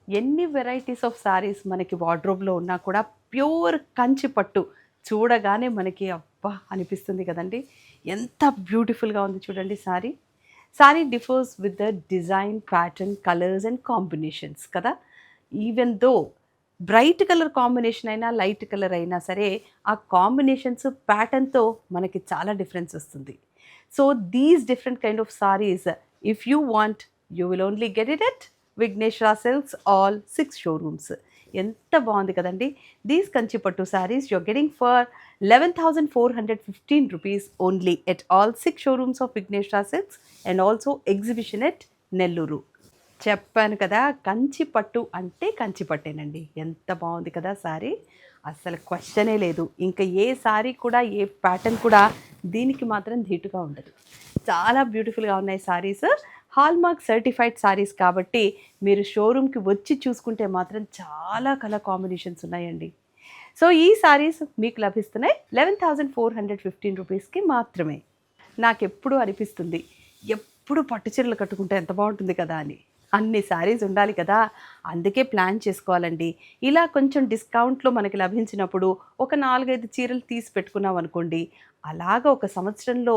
ఎన్ని varieties of saris మనకి వార్డ్రోబ్‌లో ఉన్నా కూడా ప్యూర్ కంచి పట్టు చూడగానే మనకి అబ్బా! అనిపిస్తుంది కదండీ! ఎంత బ్యూటిఫుల్‌గా ఉంది చూడండి sari. Sari differs with the design, pattern, colours and combinations కదా! Even though bright colour combination అయినా, లైట్ కలర్ అయినా సరే, ఆ కాంబినేషన్స్ ప్యాటర్న్‌తో మనకి చాలా డిఫరెన్స్ వస్తుంది. So, these different kind of saris if you want you will only get it at Vighneshwara silks all 6 showrooms. ఎంత బాగుంది కదండీ! These Kanchi pattu saris you are getting for 11,415 rupees only at all 6 showrooms of Vighneshwara silks and also exhibition at Nellore. చెప్పాను కదా! కంచి పట్టు అంటే కంచి పట్టేనండి. ఎంత బావుంది కదా సారీ. అస్సలు క్వెషనే లేదు. ఇంక ఏ సారీ కూడా, ఏ ప్యాటర్న్ కూడా దీనికి మాత్రం ధీటుగా ఉండదు. చాలా బ్యూటిఫుల్‌గా ఉన్నాయి సారీస్. హాల్మార్క్ సర్టిఫైడ్ సారీస్ కాబట్టి మీరు షోరూమ్‌కి వచ్చి చూసుకుంటే మాత్రం చాలా కలర్ కాంబినేషన్స్ ఉన్నాయండి. సో, ఈ సారీస్ మీకు లభిస్తున్నాయి 11,415 రూపీస్‌కి మాత్రమే. నాకెప్పుడూ అనిపిస్తుంది, ఎప్పుడు పట్టు చీరలు కట్టుకుంటే ఎంత బావుంటుంది కదా అని. అన్ని శారీస్ ఉండాలి కదా! అందుకే ప్లాన్ చేసుకోవాలండి. ఇలా కొంచెం డిస్కౌంట్‌లో మనకి లభించినప్పుడు ఒక 4, 5 చీరలు తీసి పెట్టుకున్నామనుకోండి, అలాగా ఒక సంవత్సరంలో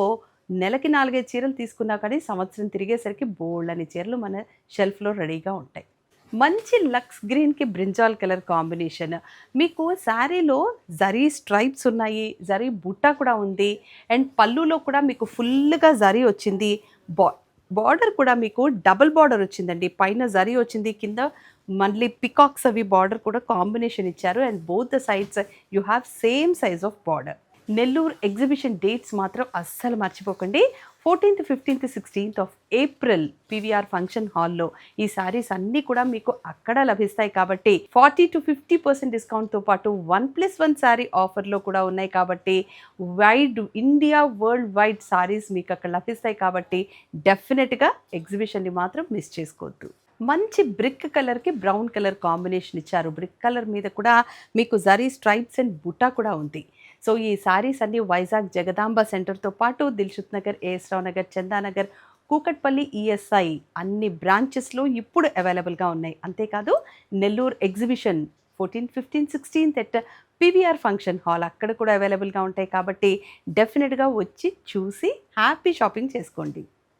నెలకి 4, 5 చీరలు తీసుకున్నా కానీ సంవత్సరం తిరిగేసరికి బోలెడన్ని చీరలు మన షెల్ఫ్‌లో రెడీగా ఉంటాయి. మంచి లక్స్ గ్రీన్‌కి బ్రింజాల్ కలర్ కాంబినేషన్. మీకు శారీలో జరీ స్ట్రైప్స్ ఉన్నాయి. జరీ బుట్ట కూడా ఉంది. అండ్ పళ్ళులో కూడా మీకు ఫుల్‌గా జరీ వచ్చింది. బా బార్డర్ కూడా మీకు డబుల్ బార్డర్ వచ్చిందండి. పైన జరీ వచ్చింది. కింద మళ్ళీ పికాక్స్ అవి బార్డర్ కూడా కాంబినేషన్ ఇచ్చారు. And both the sides you have same size of border. Nellore exhibition dates మాత్రం అస్సలు మర్చిపోకండి. 14థ్, 15థ్, 16థ్ ఆఫ్ ఏప్రిల్ పీవీఆర్ ఫంక్షన్ హాల్‌లో ఈ సారీస్ అన్నీ కూడా మీకు అక్కడ లభిస్తాయి కాబట్టి 40-50% డిస్కౌంట్‌తో పాటు 1+1 సారీ ఆఫర్‌లో కూడా ఉన్నాయి కాబట్టి ఇండియా వరల్డ్ వైడ్ సారీస్ మీకు అక్కడ లభిస్తాయి కాబట్టి డెఫినెట్‌గా ఎగ్జిబిషన్‌ని మాత్రం మిస్ చేసుకోవద్దు. మంచి బ్రిక్ కలర్‌కి బ్రౌన్ కలర్ కాంబినేషన్ ఇచ్చారు. బ్రిక్ కలర్ మీద కూడా మీకు జరీ స్ట్రైప్స్ అండ్ బుట్టా కూడా ఉంది. సో, ఈ సారీస్ అన్నీ వైజాగ్ జగదాంబ సెంటర్‌తో పాటు Dilsukhnagar, A S Rao Nagar, Chandanagar, Kukatpally, ESI అన్ని బ్రాంచెస్‌లో ఇప్పుడు అవైలబుల్‌గా ఉన్నాయి. అంతేకాదు నెల్లూరు ఎగ్జిబిషన్ 14, 15, 16థ్ ఎట్ పీవీఆర్ ఫంక్షన్ హాల్ అక్కడ కూడా అవైలబుల్‌గా ఉంటాయి కాబట్టి డెఫినిట్‌గా వచ్చి చూసి హ్యాపీ షాపింగ్ చేసుకోండి.